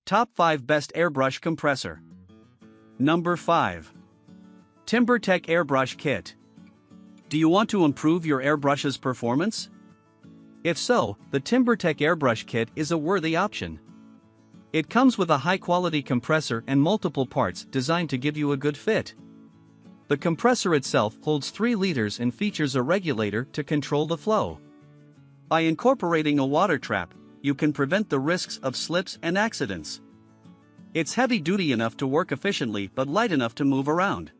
Top 5 Best Airbrush Compressor. Number 5. Timbertech Airbrush Kit. Do you want to improve your airbrush's performance? If so, the Timbertech Airbrush Kit is a worthy option. It comes with a high-quality compressor and multiple parts designed to give you a good fit. The compressor itself holds 3 liters and features a regulator to control the flow. By incorporating a water trap, you can prevent the risks of slips and accidents. It's heavy-duty enough to work efficiently but light enough to move around.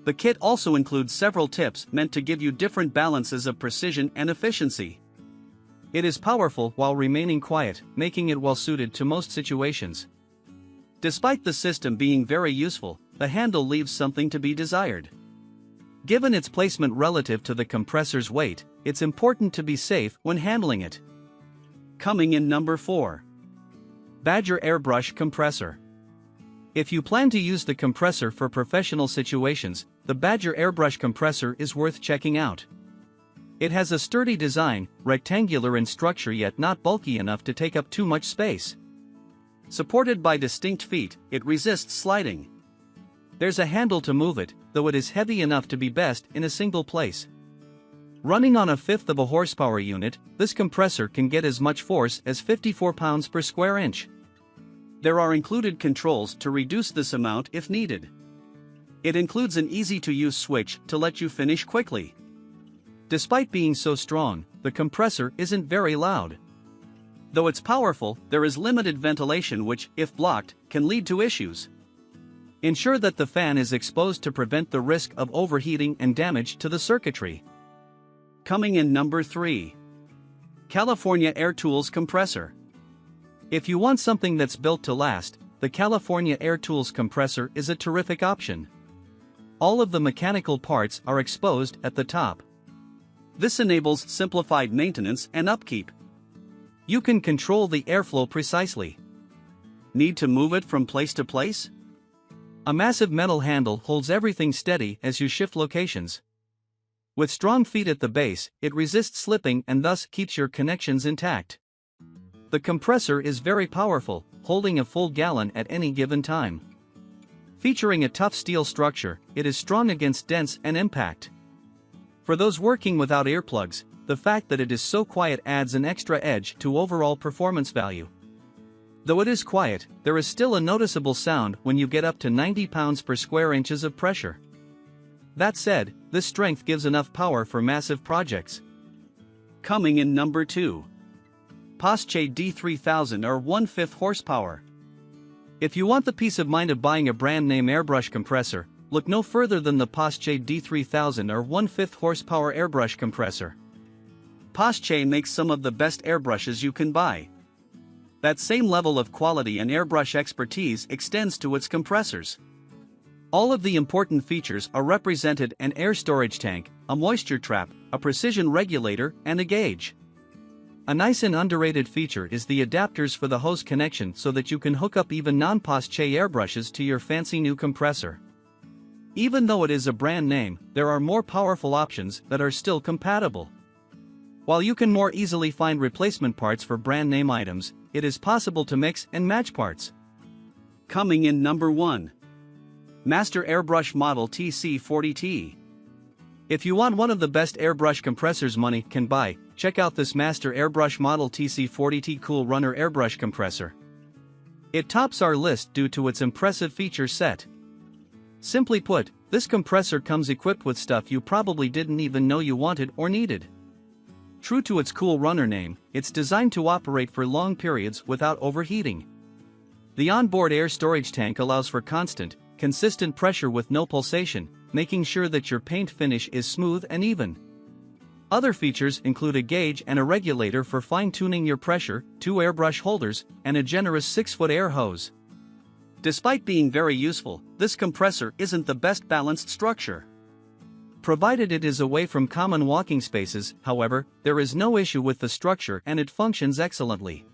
The kit also includes several tips meant to give you different balances of precision and efficiency. It is powerful while remaining quiet, making it well-suited to most situations. Despite the system being very useful, the handle leaves something to be desired. Given its placement relative to the compressor's weight, it's important to be safe when handling it. Coming in number 4. Badger Airbrush Compressor. If you plan to use the compressor for professional situations, the Badger Airbrush Compressor is worth checking out. It has a sturdy design, rectangular in structure yet not bulky enough to take up too much space. Supported by distinct feet, it resists sliding. There's a handle to move it, though it is heavy enough to be best in a single place. Running on 1/5 of a horsepower unit, this compressor can get as much force as 54 pounds per square inch. There are included controls to reduce this amount if needed. It includes an easy-to-use switch to let you finish quickly. Despite being so strong, the compressor isn't very loud. Though it's powerful, there is limited ventilation which, if blocked, can lead to issues. Ensure that the fan is exposed to prevent the risk of overheating and damage to the circuitry. Coming in number 3. California Air Tools Compressor. If you want something that's built to last, the California Air Tools Compressor is a terrific option. All of the mechanical parts are exposed at the top. This enables simplified maintenance and upkeep. You can control the airflow precisely. Need to move it from place to place? A massive metal handle holds everything steady as you shift locations. With strong feet at the base, it resists slipping and thus keeps your connections intact. The compressor is very powerful, holding a full gallon at any given time. Featuring a tough steel structure, it is strong against dents and impact. For those working without earplugs, the fact that it is so quiet adds an extra edge to overall performance value. Though it is quiet, there is still a noticeable sound when you get up to 90 pounds per square inches of pressure. That said, this strength gives enough power for massive projects. Coming in number 2. Paasche D3000R 1/5 horsepower. If you want the peace of mind of buying a brand name airbrush compressor, look no further than the Paasche D3000R 1/5 horsepower airbrush compressor. Paasche makes some of the best airbrushes you can buy. That same level of quality and airbrush expertise extends to its compressors. All of the important features are represented: an air storage tank, a moisture trap, a precision regulator, and a gauge. A nice and underrated feature is the adapters for the hose connection so that you can hook up even non-Paasche airbrushes to your fancy new compressor. Even though it is a brand name, there are more powerful options that are still compatible. While you can more easily find replacement parts for brand name items, it is possible to mix and match parts. Coming in number 1. Master Airbrush Model TC40T. If you want one of the best airbrush compressors money can buy, check out this Master Airbrush Model TC40T Cool Runner Airbrush Compressor. It tops our list due to its impressive feature set. Simply put, this compressor comes equipped with stuff you probably didn't even know you wanted or needed. True to its Cool Runner name, it's designed to operate for long periods without overheating. The onboard air storage tank allows for constant, consistent pressure with no pulsation, making sure that your paint finish is smooth and even. Other features include a gauge and a regulator for fine-tuning your pressure, 2 airbrush holders, and a generous 6-foot air hose. Despite being very useful, this compressor isn't the best balanced structure. Provided it is away from common walking spaces, however, there is no issue with the structure and it functions excellently.